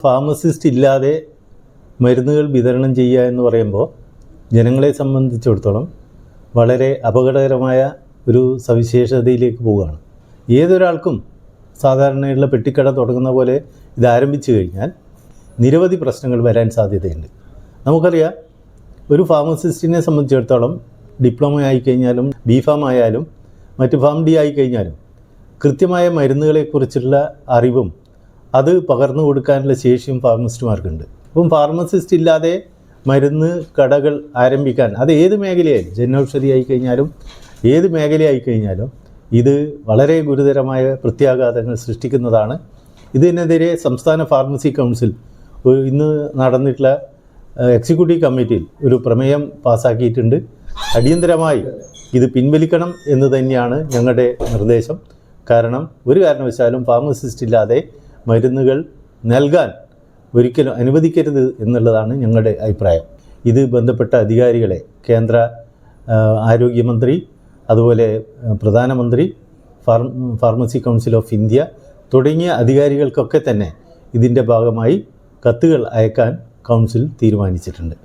Pharmacist ഇല്ലാതെ മരുന്നുകൾ വിതരണം ചെയ്യുക എന്ന് പറയുമ്പോൾ ജനങ്ങളെ സംബന്ധിച്ചിടത്തോളം വളരെ അപകടകരമായ ഒരു സവിശേഷതയിലേക്ക് പോവുകയാണ്. ഏതൊരാൾക്കും സാധാരണയുള്ള പെട്ടിക്കട തുടങ്ങുന്ന പോലെ ഇത് ആരംഭിച്ചു കഴിഞ്ഞാൽ നിരവധി പ്രശ്നങ്ങൾ വരാൻ സാധ്യതയുണ്ട്. നമുക്കറിയാം, ഒരു ഫാർമസിസ്റ്റിനെ സംബന്ധിച്ചിടത്തോളം ഡിപ്ലോമ ആയിക്കഴിഞ്ഞാലും B.Pharm ആയാലും മറ്റ് Pharm D ആയിക്കഴിഞ്ഞാലും കൃത്യമായ മരുന്നുകളെക്കുറിച്ചുള്ള അറിവും അത് പകർന്നു കൊടുക്കാനുള്ള ശേഷിയും ഫാർമസിസ്റ്റുമാർക്കുണ്ട്. അപ്പം ഫാർമസിസ്റ്റ് ഇല്ലാതെ മരുന്ന് കടകൾ ആരംഭിക്കാൻ, അത് ഏത് മേഖലയായാലും, ജനൌഷധി ആയിക്കഴിഞ്ഞാലും ഏത് മേഖലയായിക്കഴിഞ്ഞാലും ഇത് വളരെ ഗുരുതരമായ പ്രത്യാഘാതങ്ങൾ സൃഷ്ടിക്കുന്നതാണ്. ഇതിനെതിരെ സംസ്ഥാന ഫാർമസി കൗൺസിൽ ഇന്ന് നടന്നിട്ടുള്ള എക്സിക്യൂട്ടീവ് കമ്മിറ്റിയിൽ ഒരു പ്രമേയം പാസ്സാക്കിയിട്ടുണ്ട്. അടിയന്തരമായി ഇത് പിൻവലിക്കണം എന്ന് തന്നെയാണ് ഞങ്ങളുടെ നിർദ്ദേശം. കാരണം ഒരു കാരണവശാലും ഫാർമസിസ്റ്റ് ഇല്ലാതെ മരുന്നുകൾ നൽകാൻ ഒരിക്കലും അനുവദിക്കരുത് എന്നുള്ളതാണ് ഞങ്ങളുടെ അഭിപ്രായം. ഇത് ബന്ധപ്പെട്ട അധികാരികളെ കേന്ദ്ര ആരോഗ്യമന്ത്രി, അതുപോലെ പ്രധാനമന്ത്രി, ഫാർമസി കൗൺസിൽ ഓഫ് ഇന്ത്യ തുടങ്ങിയ അധികാരികൾക്കൊക്കെ തന്നെ ഇതിൻ്റെ ഭാഗമായി കത്തുകൾ അയക്കാൻ കൗൺസിൽ തീരുമാനിച്ചിട്ടുണ്ട്.